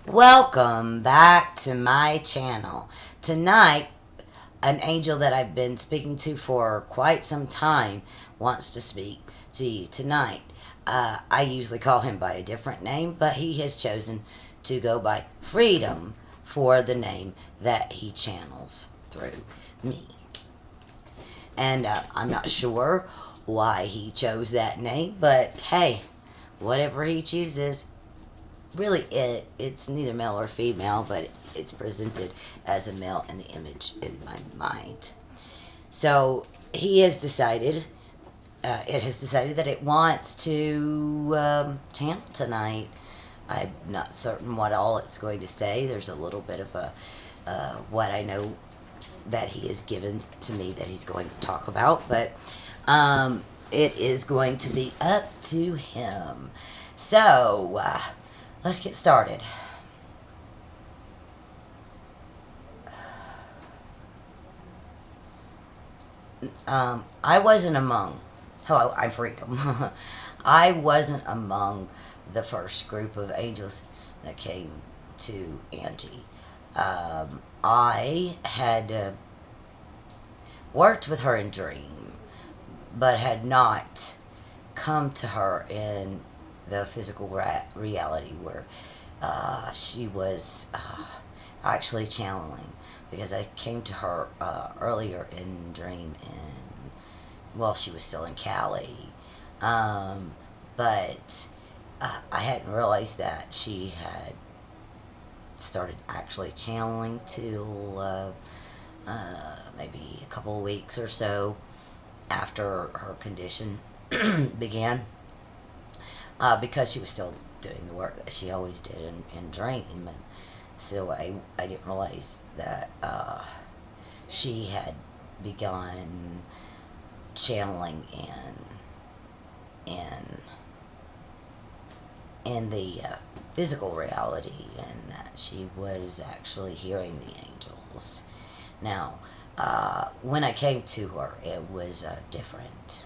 Welcome back to my channel. Tonight, an angel that I've been speaking to for quite some time wants to speak to you tonight. I usually call him by a different name, but he has chosen to go by Freedom for the name that he channels through me. And I'm not sure why he chose that name, but hey, whatever he chooses, really it's neither male or female, but it's presented as a male in the image in my mind. So he has decided, it has decided that it wants to channel tonight. I'm not certain what all it's going to say. There's a little bit of a what I know that he has given to me that he's going to talk about, but it is going to be up to him. So let's get started. I wasn't among. Hello, I'm Freedom. I wasn't among the first group of angels that came to Angie. I had worked with her in dream, but had not come to her in the physical reality where she was actually channeling, because I came to her earlier in dream in, well, she was still in Cali, um, but I hadn't realized that she had started actually channeling till maybe a couple of weeks or so after her condition began, because she was still doing the work that she always did in dream. And so I didn't realize that she had begun channeling in in the physical reality, and that she was actually hearing the angels. Now, when I came to her, it was different.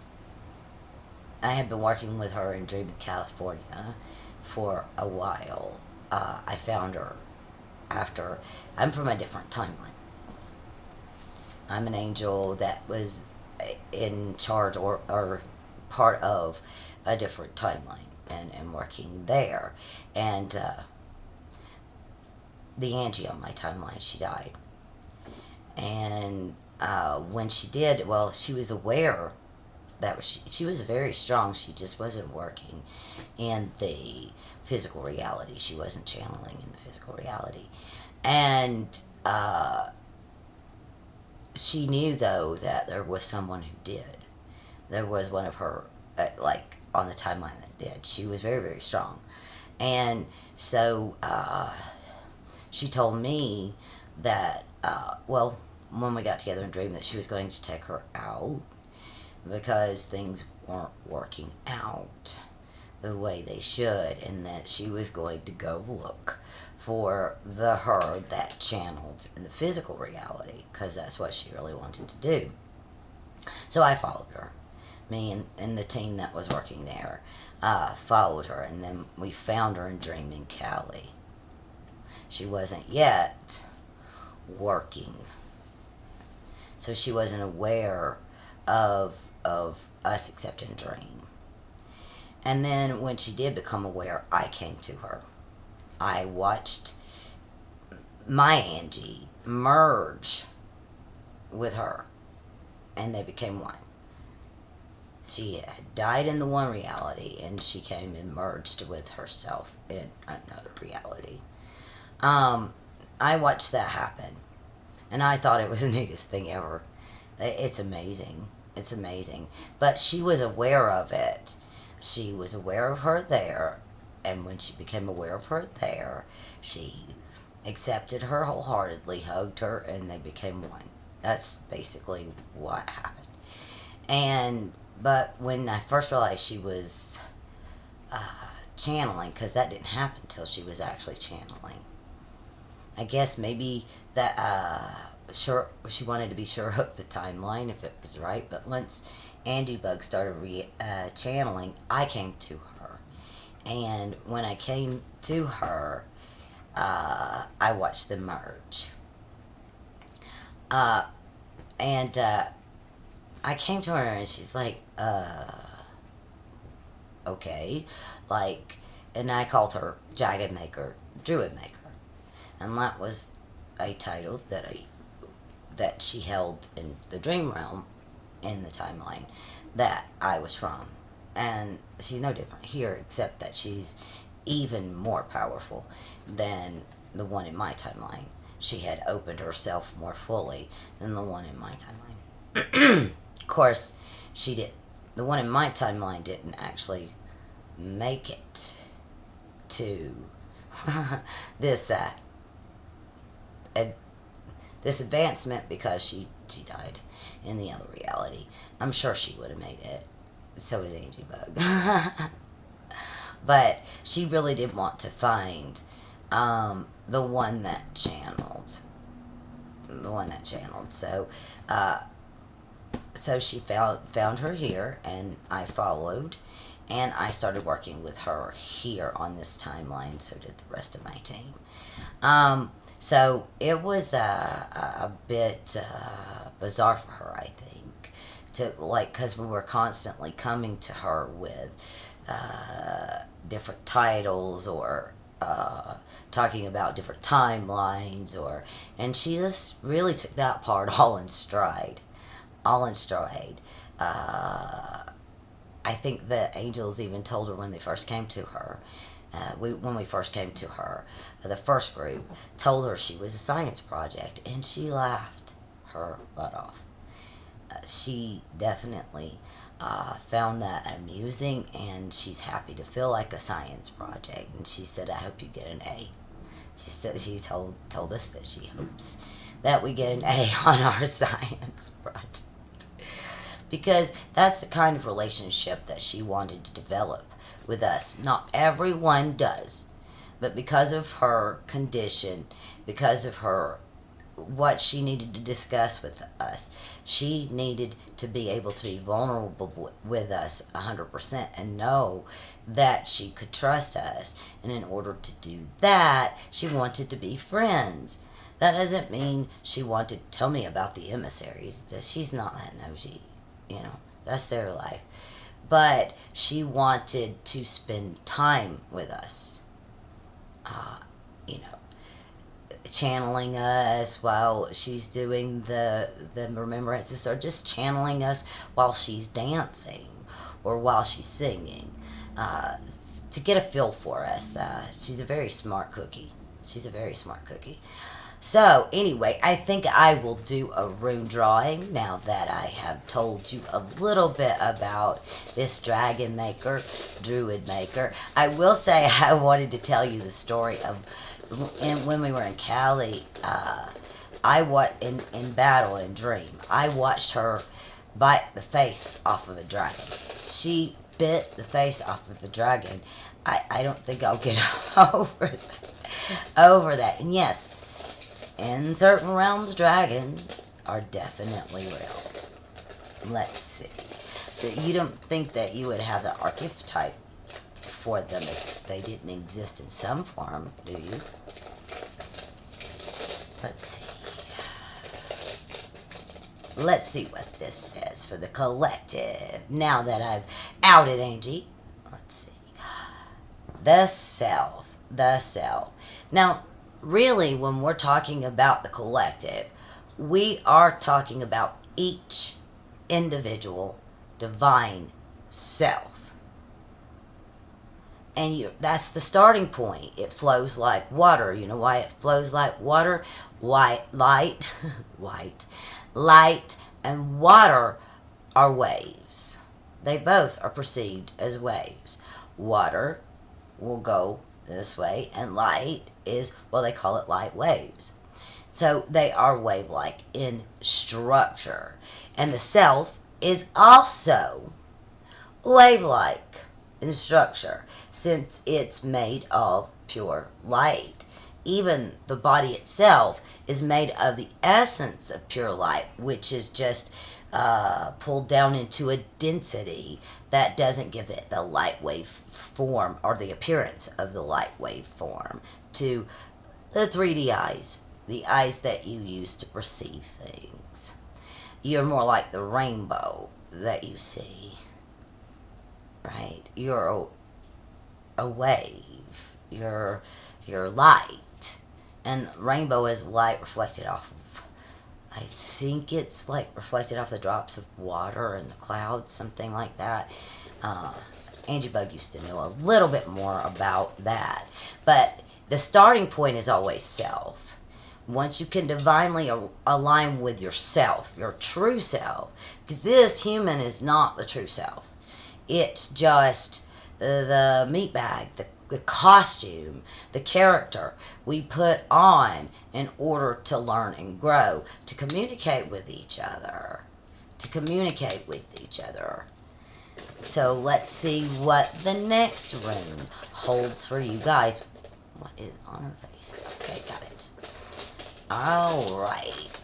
I had been working with her in Dream, California for a while. I found her after. I'm from a different timeline. I'm an angel that was in charge, or part of a different timeline, and working there. And the Angie on my timeline, she died. And when she did, well, she was aware that she was very strong. She just wasn't working in the physical reality. She wasn't channeling in the physical reality. And she knew, though, that there was someone who did. There was one of her, like, on the timeline that did. She was very, very strong. And so she told me that, well, when we got together in Dream, that she was going to take her out because things weren't working out the way they should, and that she was going to go look for the her that channeled in the physical reality, because that's what she really wanted to do. So I followed her. Me and the team that was working there followed her, and then we found her in Dream in Cali. She wasn't yet working, so she wasn't aware of us except in Dream. And then when she did become aware, I came to her. I watched my Angie merge with her, and they became one. She had died in the one reality, and she came and merged with herself in another reality. Um, I watched that happen, and I thought it was the neatest thing ever. It's amazing. It's amazing. But she was aware of it. She was aware of her there, and when she became aware of her there, she accepted her wholeheartedly, hugged her, and they became one. That's basically what happened. And but when I first realized she was channeling, because that didn't happen until she was actually channeling. I guess maybe that sure, she wanted to be sure of the timeline if it was right. But once Andy Bug started channeling, I came to her, and when I came to her, I watched them merge. Uh, and I came to her and she's like, okay. Like, and I called her Dragon Maker, Druid Maker. And that was a title that she held in the dream realm in the timeline that I was from. And she's no different here, except that she's even more powerful than the one in my timeline. She had opened herself more fully than the one in my timeline. Of course, she did. The one in my timeline didn't actually make it to this ad- this advancement because she died in the other reality. I'm sure she would have made it. So is Angie Bug. But she really did want to find the one that channeled. The one that channeled. Uh, so she found her here, and I followed, and I started working with her here on this timeline. So did the rest of my team. So it was a bit bizarre for her, I think, to like because we were constantly coming to her with different titles or talking about different timelines, or and she just really took that part all in stride, all in stride. I think the angels even told her when they first came to her. When we first came to her, the first group told her she was a science project, and she laughed her butt off. She definitely found that amusing, and she's happy to feel like a science project. And she said, "I hope you get an A." She told us that she hopes that we get an A on our science project because that's the kind of relationship that she wanted to develop with us. Not everyone does, but because of her condition, because of her what she needed to discuss with us, she needed to be able to be vulnerable with us 100% and know that she could trust us. And in order to do that, she wanted to be friends. That doesn't mean she wanted to tell me about the emissaries. She's not that nosy, that's their life. But she wanted to spend time with us, you know, channeling us while she's doing the remembrances, or just channeling us while she's dancing or while she's singing, uh, to get a feel for us. She's a very smart cookie. She's a very smart cookie. So, anyway, I think I will do a rune drawing now that I have told you a little bit about this dragon maker, druid maker. I will say I wanted to tell you the story of when we were in Cali. In battle in Dream, I watched her bite the face off of a dragon. She bit the face off of a dragon. I don't think I'll get over that. And yes, in certain realms, dragons are definitely real. Let's see. You don't think that you would have the archetype for them if they didn't exist in some form, do you? Let's see. Let's see what this says for the collective. Now that I've outed Angie, let's see. The self. The self. Now, really, when we're talking about the collective, we are talking about each individual divine self. And that's the starting point. It flows like water. You know why it flows like water? Light, white, light, and water are waves. They both are perceived as waves. Water will go this way, and light is, well, they call it light waves. So they are wave-like in structure. And the self is also wave-like in structure, since it's made of pure light. Even the body itself is made of the essence of pure light, which is just pulled down into a density that doesn't give it the light wave form or the appearance of the light wave form to the 3D eyes, the eyes that you use to perceive things. You're more like the rainbow that you see, right? You're a wave. You're light, and rainbow is light reflected off of. I think it's like reflected off the drops of water in the clouds, something like that. Uh, Angie Bug used to know a little bit more about that, but the starting point is always self. Once you can divinely align with yourself, your true self, because this human is not the true self. It's just the meat bag, the costume, the character we put on in order to learn and grow, to communicate with each other. To communicate with each other. So let's see what the next rune holds for you guys. What is on her face? Okay, got it. Alright.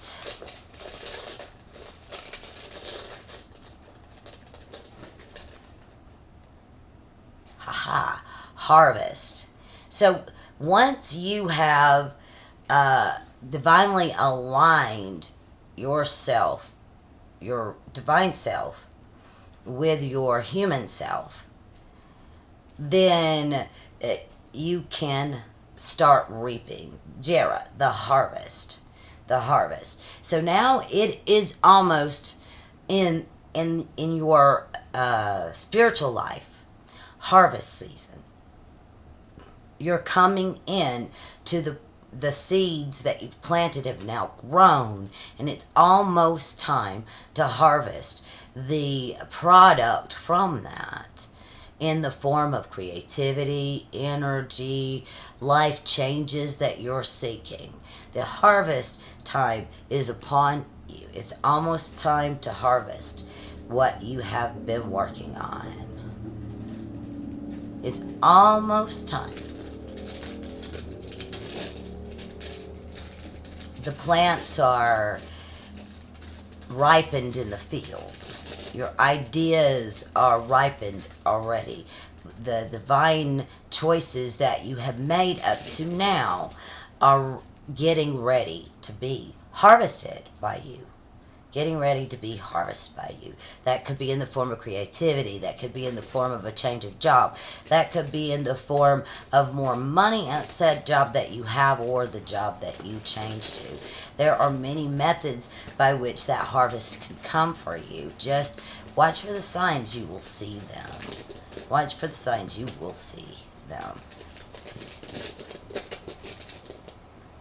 Haha. Harvest. So once you have divinely aligned yourself, your divine self, with your human self, then you can start reaping. Jera, the harvest. The harvest. So now it is almost in your spiritual life, harvest season. You're coming in to the seeds that you've planted have now grown, and it's almost time to harvest the product from that in the form of creativity, energy, life changes that you're seeking. The harvest time is upon you. It's almost time to harvest what you have been working on. It's almost time. The plants are ripened in the fields. Your ideas are ripened already. The divine choices that you have made up to now are getting ready to be harvested by you. Getting ready to be harvested by you. That could be in the form of creativity. That could be in the form of a change of job. That could be in the form of more money at said job that you have or the job that you change to. There are many methods by which that harvest can come for you. Just watch for the signs, you will see them. Watch for the signs, you will see them.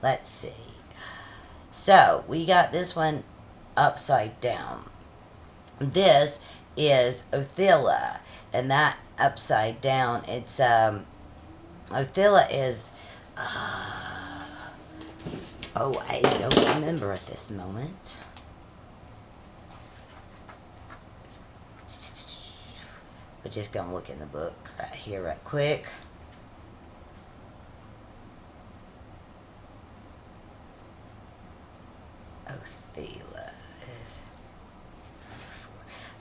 Let's see. So, we got this one upside down. This is Othila, and that upside down, it's Othila is oh, I don't remember at this moment. We're just gonna look in the book right here right quick. Othila is...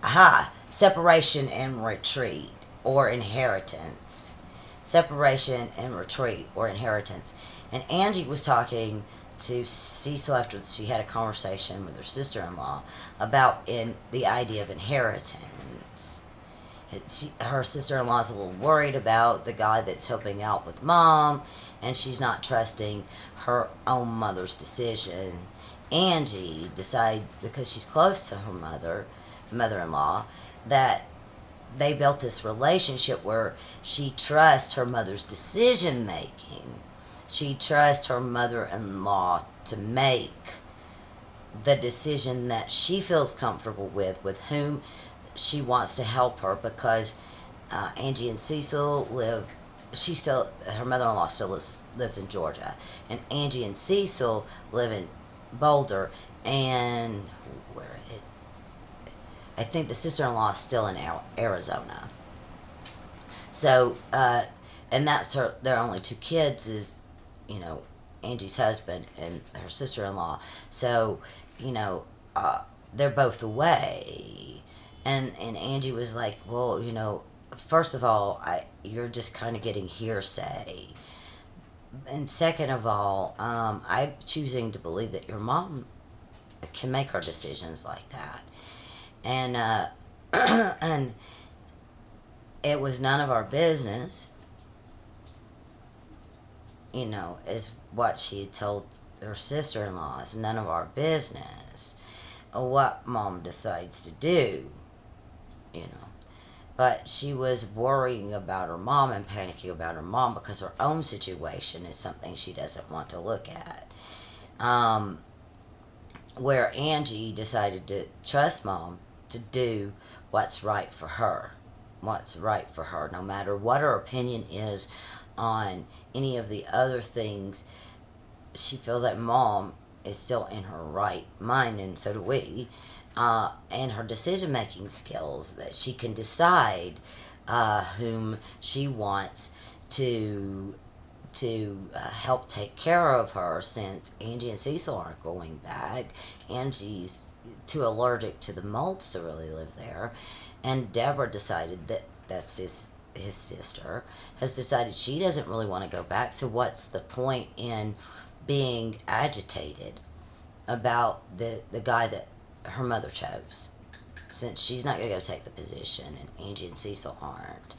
Aha! Separation and retreat, or inheritance. Separation and retreat, or inheritance. And Angie was talking to Cecil after she had a conversation with her sister-in-law about the idea of inheritance. Her sister-in-law is a little worried about the guy that's helping out with mom, and she's not trusting her own mother's decision. Angie decided, because she's close to her mother-in-law, that they built this relationship where she trusts her mother's decision making. She trusts her mother-in-law to make the decision that she feels comfortable with whom she wants to help her, because Angie and Cecil live, her mother-in-law still lives in Georgia, and Angie and Cecil live in Boulder, and I think the sister-in-law is still in Arizona. So, and that's their only two kids is, Angie's husband and her sister-in-law. So, they're both away. And Angie was like, well, first of all, you're just kind of getting hearsay. And second of all, I'm choosing to believe that your mom can make her decisions like that. And, and it was none of our business, is what she had told her sister-in-law. It's none of our business what mom decides to do, you know. But she was worrying about her mom and panicking about her mom because her own situation is something she doesn't want to look at. Um, where Angie decided to trust mom to do what's right for her. What's right for her, no matter what her opinion is on any of the other things. She feels like mom is still in her right mind, and so do we. And her decision making skills, that she can decide whom she wants to help take care of her, since Angie and Cecil aren't going back. Angie's too allergic to the molds to really live there, and Deborah decided that's his sister has decided she doesn't really want to go back. So what's the point in being agitated about the guy that her mother chose, since she's not going to go take the position and Angie and Cecil aren't?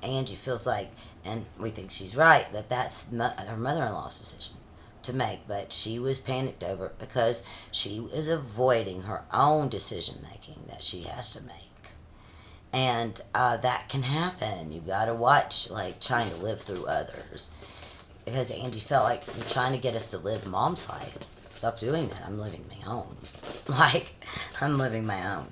Angie feels like, and we think she's right, that that's her mother-in-law's decision to make, but she was panicked over it because she is avoiding her own decision making that she has to make. And that can happen. You gotta watch, like, trying to live through others. Because Angie felt like, you're trying to get us to live mom's life. Stop doing that. I'm living my own. Like, I'm living my own.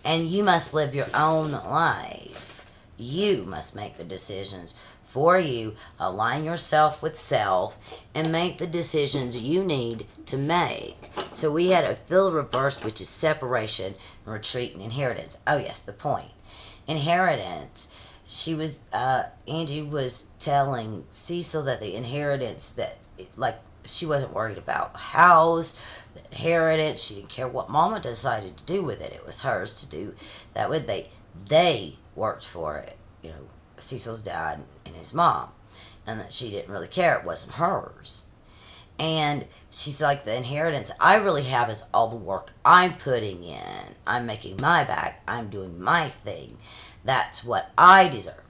And you must live your own life. You must make the decisions for you. Align yourself with self and make the decisions you need to make. So we had a field reversed, which is separation, retreat, and inheritance. Oh yes, the point. Inheritance. Angie was telling Cecil that the inheritance, she wasn't worried about house, the inheritance. She didn't care what Mama decided to do with it. It was hers to do. That way they worked for it. Cecil's dad and his mom, and that she didn't really care. It wasn't hers. And she's like, the inheritance I really have is all the work I'm putting in. I'm making my back. I'm doing my thing. That's what I deserve.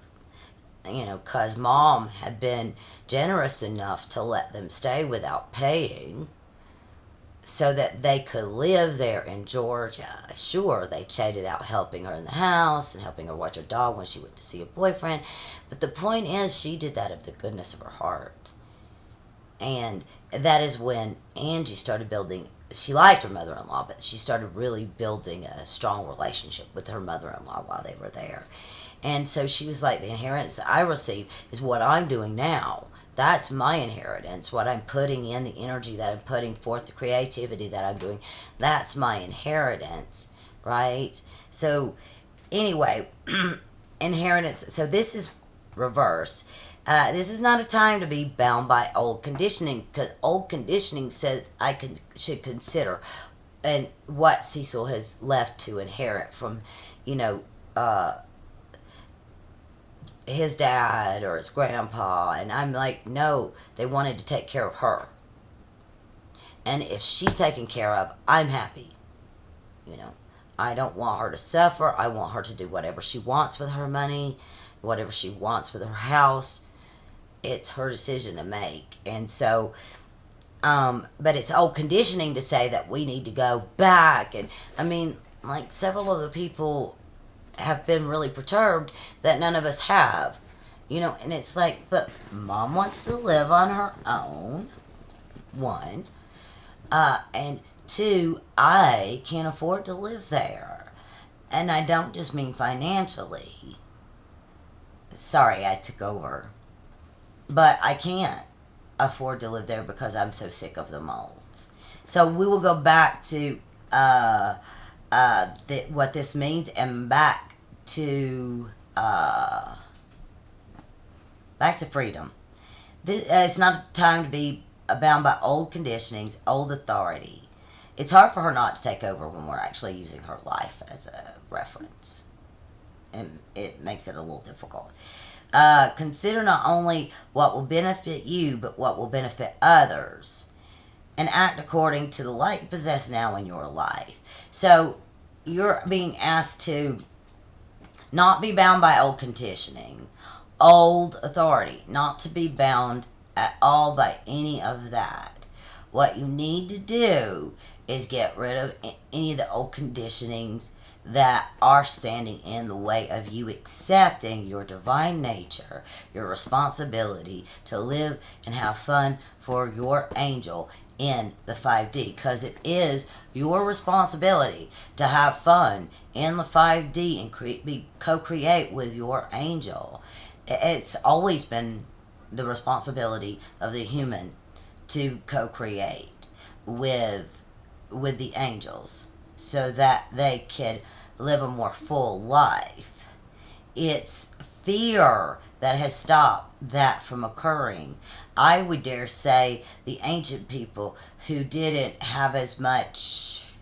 Because mom had been generous enough to let them stay without paying so that they could live there in Georgia. Sure, they chatted out helping her in the house and helping her watch her dog when she went to see a boyfriend. But the point is, she did that of the goodness of her heart. And that is when Angie started building. She liked her mother-in-law, but she started really building a strong relationship with her mother-in-law while they were there. And so she was like, the inheritance I receive is what I'm doing now. That's my inheritance. What I'm putting in, the energy that I'm putting forth, the creativity that I'm doing, that's my inheritance, right? So anyway, inheritance. So this is reverse. This is not a time to be bound by old conditioning, because old conditioning says should consider and what Cecil has left to inherit from, uh, his dad or his grandpa. And I'm like, no, they wanted to take care of her. And if she's taken care of, I'm happy. I don't want her to suffer. I want her to do whatever she wants with her money, whatever she wants with her house. It's her decision to make. And so, but it's old conditioning to say that we need to go back. And I mean, like, several of the people have been really perturbed that none of us have. And it's like, but mom wants to live on her own, one. And two, I can't afford to live there. And I don't just mean financially. Sorry, I took over. But I can't afford to live there because I'm so sick of the molds. So we will go back to what this means, and back to freedom. It's not a time to be bound by old conditionings, old authority. It's hard for her not to take over when we're actually using her life as a reference, and it makes it a little difficult. Consider not only what will benefit you, but what will benefit others, and act according to the light you possess now in your life. So you're being asked to not be bound by old conditioning, old authority, not to be bound at all by any of that. What you need to do is get rid of any of the old conditionings that are standing in the way of you accepting your divine nature, your responsibility to live and have fun for your angel in the 5D, because it is your responsibility to have fun in the 5D and co-create with your angel. It's always been the responsibility of the human to co-create with the angels so that they could live a more full life. It's fear that has stopped that from occurring. I would dare say the ancient people who didn't have as much,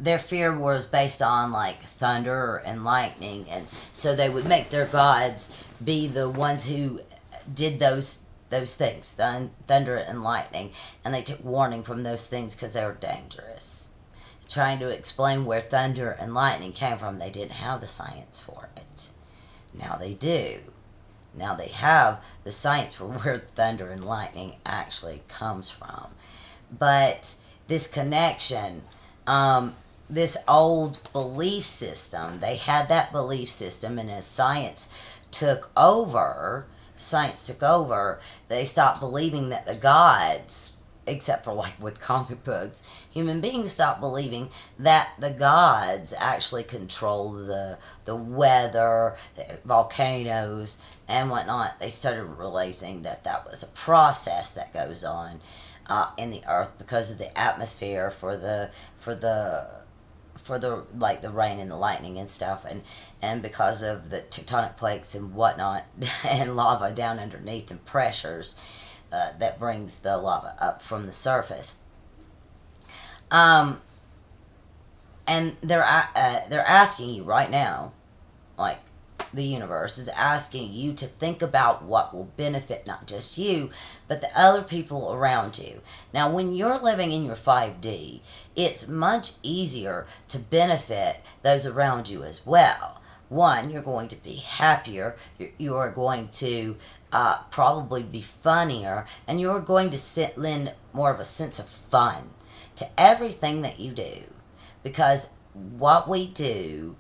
their fear was based on like thunder and lightning, and so they would make their gods be the ones who did those things, thunder and lightning, and they took warning from those things because they were dangerous. Trying to explain where thunder and lightning came from, they didn't have the science for it. Now they do. Now they have the science for where thunder and lightning actually comes from. But this connection, this old belief system, they had that belief system, and as science took over, they stopped believing that the gods, except for like with comic books, human beings stopped believing that the gods actually control the weather, the volcanoes, and whatnot. They started realizing that that was a process that goes on in the earth because of the atmosphere for the like the rain and the lightning and stuff, and because of the tectonic plates and whatnot and lava down underneath and pressures that brings the lava up from the surface. And they're asking you right now, like the universe is asking you to think about what will benefit not just you, but the other people around you. Now, when you're living in your 5D, it's much easier to benefit those around you as well. One, you're going to be happier, you are going to probably be funnier, and you're going to lend more of a sense of fun to everything that you do. Because what we do,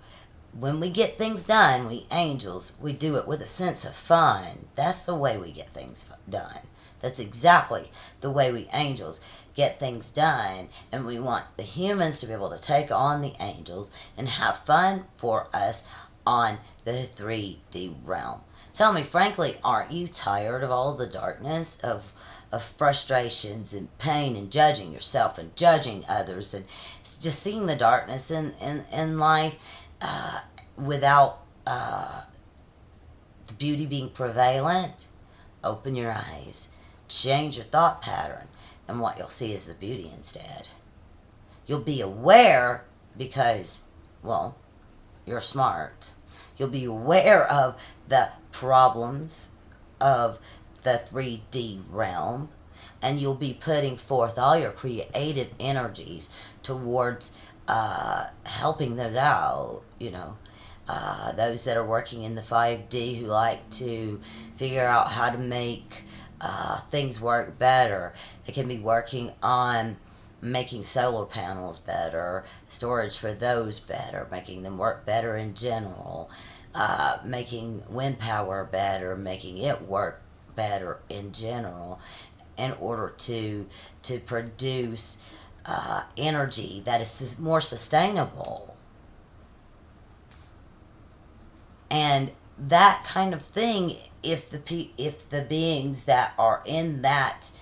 when we get things done, we angels, we do it with a sense of fun. That's the way we get things done. That's exactly the way we angels get things done. And we want the humans to be able to take on the angels and have fun for us on the 3D realm. Tell me, frankly, aren't you tired of all the darkness, of frustrations and pain and judging yourself and judging others, and just seeing the darkness in life without the beauty being prevalent? Open your eyes, change your thought pattern, and what you'll see is the beauty instead. You'll be aware because, well, you're smart. You'll be aware of the problems of the 3D realm, and you'll be putting forth all your creative energies towards helping those out, those that are working in the 5D who like to figure out how to make things work better. They can be working on making solar panels better, storage for those better, making them work better in general, making wind power better, making it work better in general, in order to produce energy that is more sustainable. And that kind of thing, if the beings that are in that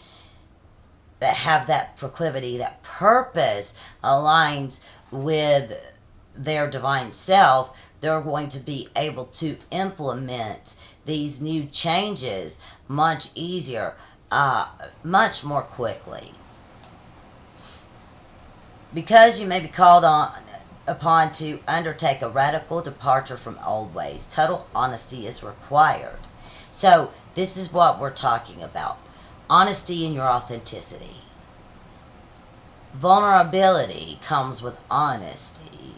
have that proclivity, that purpose aligns with their divine self, they're going to be able to implement these new changes much easier, much more quickly. Because you may be called on upon to undertake a radical departure from old ways. Total honesty is required. So, this is what we're talking about: honesty in your authenticity. Vulnerability comes with honesty.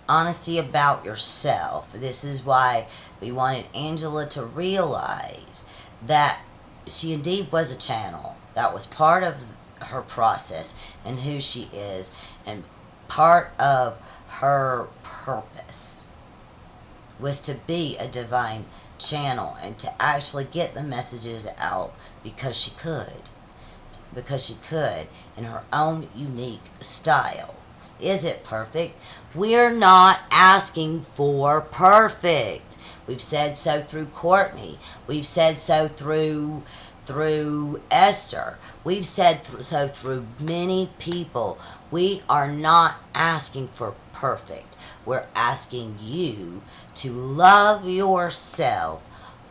Honesty about yourself. This is why we wanted Angela to realize that she indeed was a channel. That was part of her process and who she is, and part of her purpose was to be a divine channel and to actually get the messages out because she could. Because she could in her own unique style. Is it perfect? We're not asking for perfect. We've said so through Courtney. We've said so through Esther. We've said so through many people. We are not asking for perfect. We're asking you to love yourself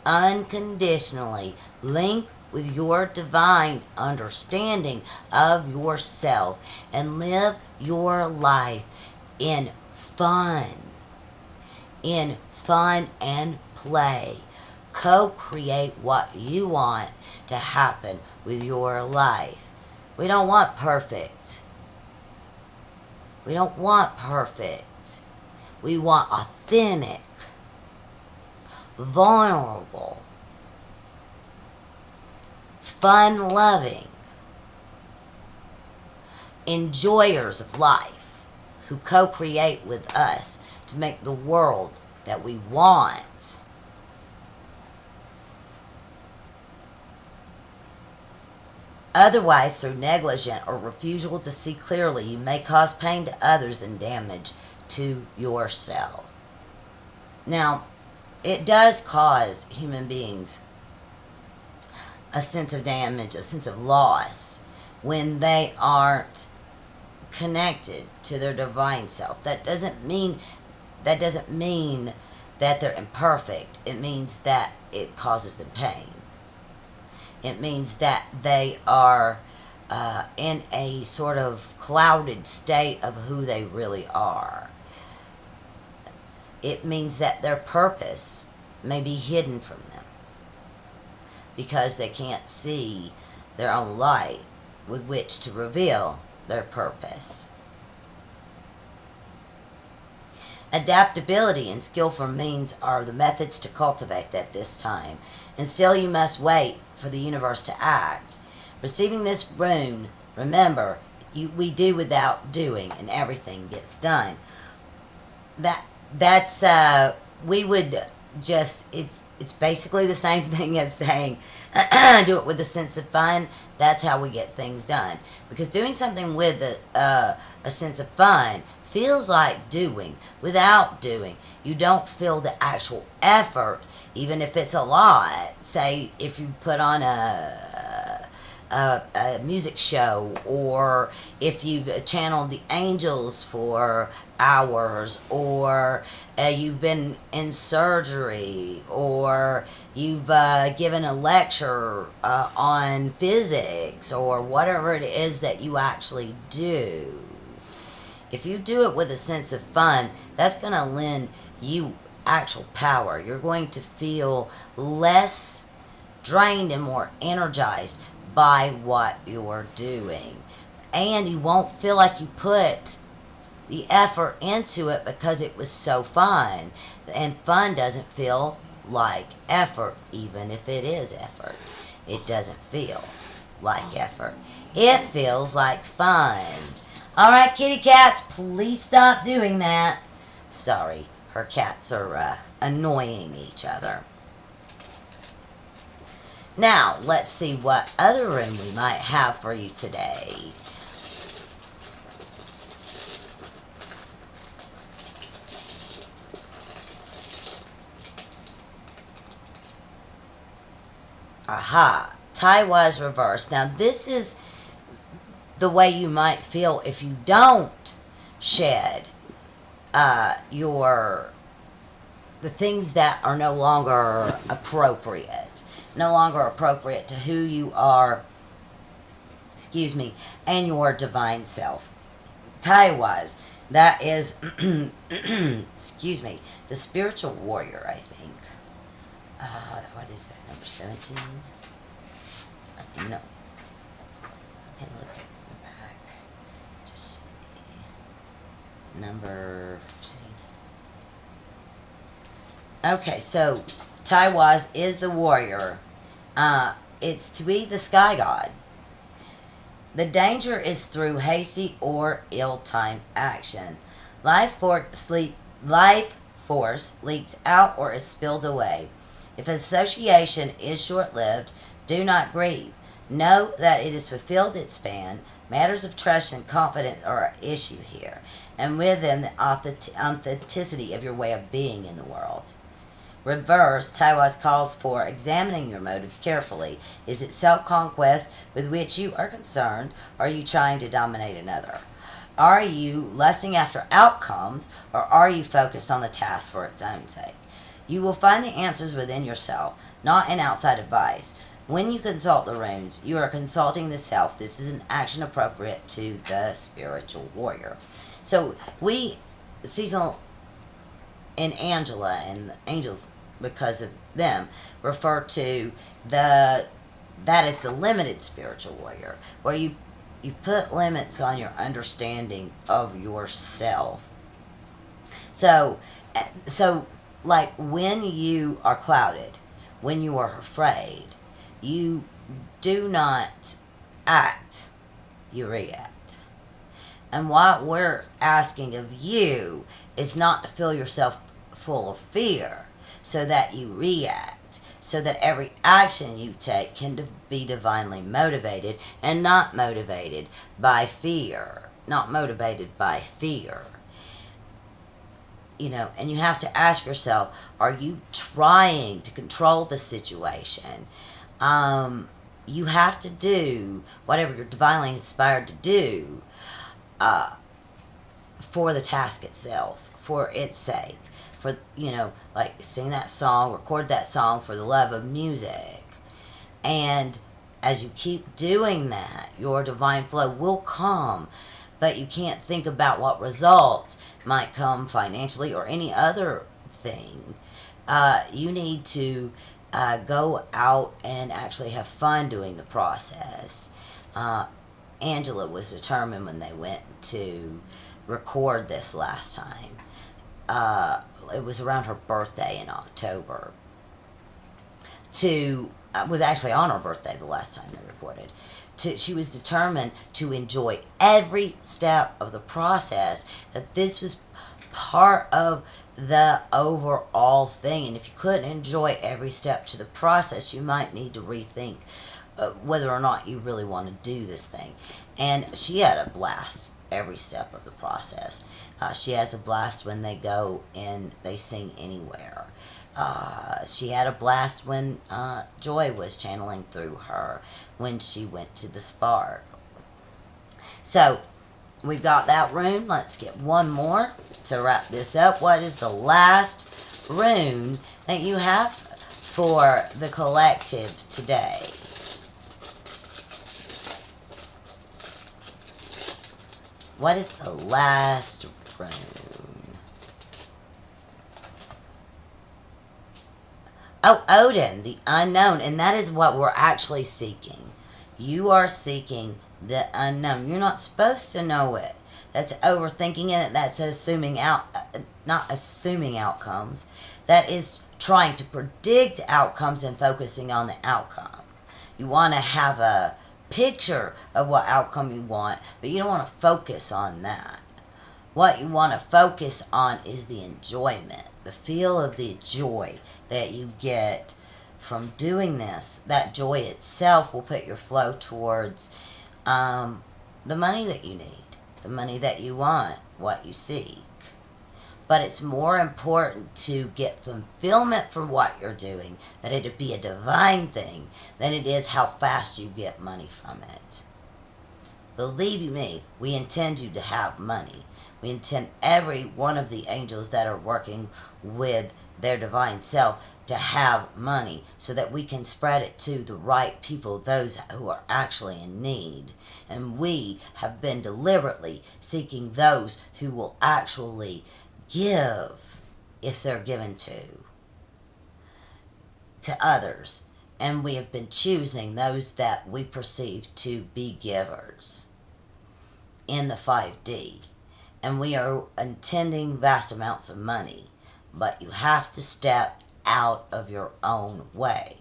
unconditionally. Link with your divine understanding of yourself and live your life in fun. In fun and play. Co-create what you want to happen with your life. We don't want perfect. We don't want perfect. We want authentic, vulnerable, fun-loving, enjoyers of life who co-create with us to make the world that we want. Otherwise, through negligence or refusal to see clearly, you may cause pain to others and damage to yourself. Now, it does cause human beings a sense of damage, a sense of loss, when they aren't connected to their divine self. That doesn't mean that they're imperfect. It means that it causes them pain. It means that they are in a sort of clouded state of who they really are. It means that their purpose may be hidden from them because they can't see their own light with which to reveal their purpose. Adaptability and skillful means are the methods to cultivate at this time, and still you must wait for the universe to act. Receiving this rune, remember, we do without doing, and everything gets done. That's we would just, it's basically the same thing as saying do it with a sense of fun. That's how we get things done, because doing something with a sense of fun feels like doing without doing. You don't feel the actual effort, even if it's a lot. Say if you put on a music show, or if you've channeled the angels for hours, or you've been in surgery, or you've given a lecture on physics, or whatever it is that you actually do. If you do it with a sense of fun, that's going to lend you actual power. You're going to feel less drained and more energized by what you're doing. And you won't feel like you put the effort into it because it was so fun. And fun doesn't feel like effort, even if it is effort. It doesn't feel like effort. It feels like fun. Alright, kitty cats, please stop doing that. Sorry, her cats are annoying each other. Now, let's see what other room we might have for you today. Aha, Taiwa's reversed. Now, this is the way you might feel if you don't shed the things that are no longer appropriate to who you are, and your divine self. Taiwas, That is, excuse me, the spiritual warrior, I think. What is that, number 17? No. Let me look at the back to see. Number 15. Okay, so Taiwaz is the warrior. It's to be the sky god. The danger is through hasty or ill-timed action. Life force leaks out or is spilled away. If association is short-lived, do not grieve. Know that it has fulfilled its span. Matters of trust and confidence are at issue here, and with them the authenticity of your way of being in the world. Reverse, Taiwaz calls for examining your motives carefully. Is it self-conquest with which you are concerned, or are you trying to dominate another? Are you lusting after outcomes, or are you focused on the task for its own sake? You will find the answers within yourself, not in outside advice. When you consult the runes, you are consulting the self. This is an action appropriate to the spiritual warrior. So Cecil and Angela and the angels, because of them, refer to that is the limited spiritual warrior, where you put limits on your understanding of yourself. So like when you are clouded, when you are afraid, you do not act, you react. And what we're asking of you is not to fill yourself full of fear so that you react, so that every action you take can be divinely motivated and not motivated by fear. Not motivated by fear. And you have to ask yourself, are you trying to control the situation? You have to do whatever you're divinely inspired to do for the task itself, for its sake. For, like sing that song, record that song for the love of music. And as you keep doing that, your divine flow will come. But you can't think about what results might come financially or any other thing. You need to go out and actually have fun doing the process. Angela was determined when they went to record this last time. It was around her birthday in October. Was actually on her birthday the last time they recorded. She was determined to enjoy every step of the process, that this was part of the overall thing. And if you couldn't enjoy every step to the process, you might need to rethink whether or not you really want to do this thing. And she had a blast every step of the process. She has a blast when they go and they sing anywhere. She had a blast when Joy was channeling through her when she went to the Spark. So we've got that rune. Let's get one more to wrap this up. What is the last rune that you have for the collective today? What is the last rune? Oh, Odin, the unknown. And that is what we're actually seeking. You are seeking the unknown. You're not supposed to know it. That's overthinking it. That's not assuming outcomes. That is trying to predict outcomes and focusing on the outcome. You want to have a picture of what outcome you want, but you don't want to focus on that. What you want to focus on is the enjoyment, the feel of the joy that you get from doing this. That joy itself will put your flow towards the money that you need, the money that you want, what you seek. But it's more important to get fulfillment from what you're doing, that it be a divine thing, than it is how fast you get money from it. Believe you me, we intend you to have money. We intend every one of the angels that are working with their divine self to have money so that we can spread it to the right people, those who are actually in need. And we have been deliberately seeking those who will actually give if they're given to others. And we have been choosing those that we perceive to be givers in the 5D. And we are intending vast amounts of money. But you have to step out of your own way.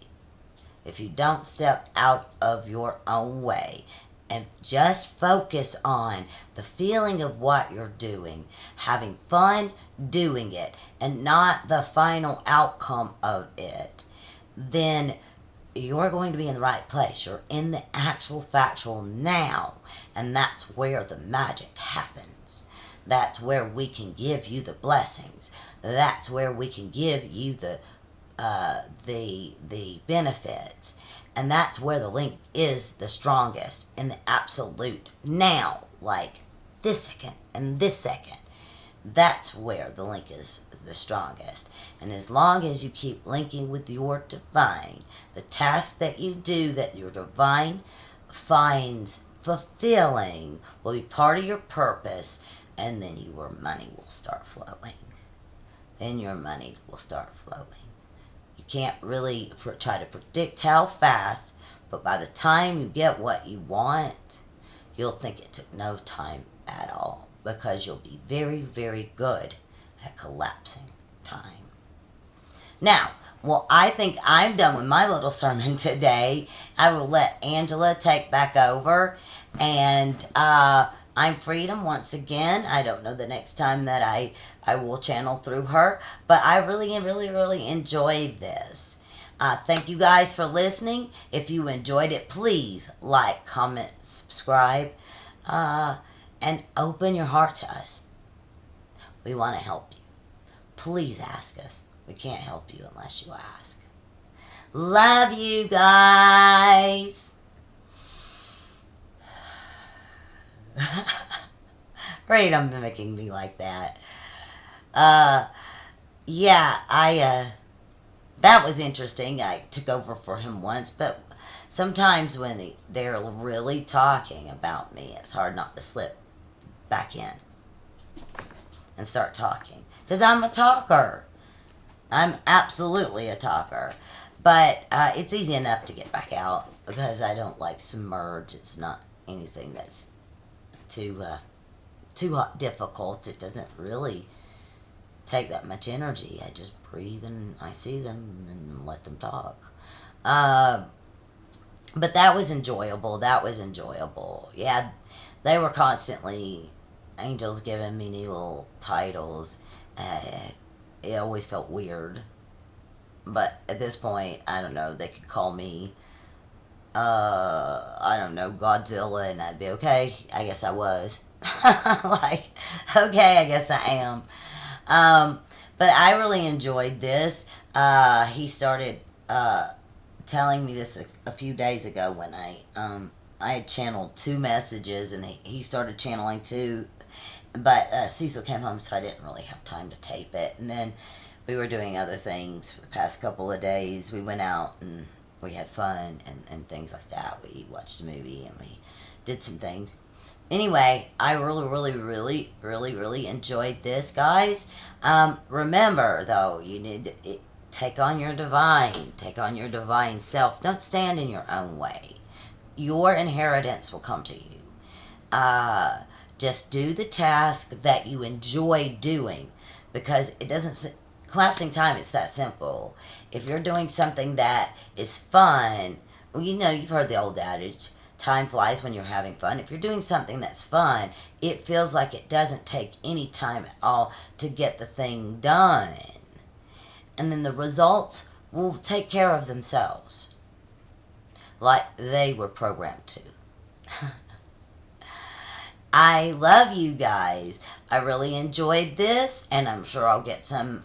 If you don't step out of your own way and just focus on the feeling of what you're doing, having fun doing it, and not the final outcome of it, then you're going to be in the right place. You're in the actual factual now, and that's where the magic happens. That's where we can give you the blessings. That's where we can give you the benefits, and that's where the link is the strongest in the absolute now, like this second and this second. That's where the link is the strongest. And as long as you keep linking with your divine, the tasks that you do that your divine finds fulfilling will be part of your purpose, and then your money will start flowing. Then your money will start flowing. You can't really try to predict how fast, but by the time you get what you want, you'll think it took no time at all, because you'll be very, very good at collapsing time. Now, well, I think I'm done with my little sermon today. I will let Angela take back over, and I'm Freedom once again. I don't know the next time that I will channel through her, but I really, really, really enjoyed this. Thank you guys for listening. If you enjoyed it, please like, comment, subscribe, and open your heart to us. We want to help you. Please ask us. We can't help you unless you ask. Love you guys. Freedom mimicking me like that. Yeah, that was interesting. I took over for him once, but sometimes when they're really talking about me, it's hard not to slip back in and start talking. Because I'm a talker. I'm absolutely a talker. But it's easy enough to get back out because I don't like submerge. It's not anything that's too difficult. It doesn't really take that much energy. I just breathe and I see them and let them talk. But that was enjoyable. Yeah, they were constantly, angels giving me new little titles. It always felt weird. But at this point, I don't know, they could call me, I don't know, Godzilla, and I'd be okay. I guess I was. Like, okay, I guess I am. But I really enjoyed this. He started telling me this a few days ago when I had channeled 2 messages, and he started channeling 2. But Cecil came home, so I didn't really have time to tape it. And then we were doing other things for the past couple of days. We went out and we had fun and things like that. We watched a movie and we did some things. Anyway, I really enjoyed this, guys. Remember, though, you need to take on your divine self. Don't stand in your own way. Your inheritance will come to you. Just do the task that you enjoy doing, because it doesn't, collapsing time, it's that simple. If you're doing something that is fun, well, you know, you've heard the old adage, time flies when you're having fun. If you're doing something that's fun, it feels like it doesn't take any time at all to get the thing done. And then the results will take care of themselves, like they were programmed to. I love you guys. I really enjoyed this, and I'm sure I'll get some,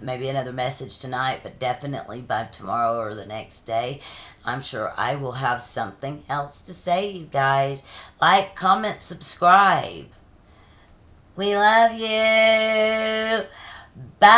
maybe another message tonight, but definitely by tomorrow or the next day, I'm sure I will have something else to say, you guys. Like, comment, subscribe. We love you. Bye.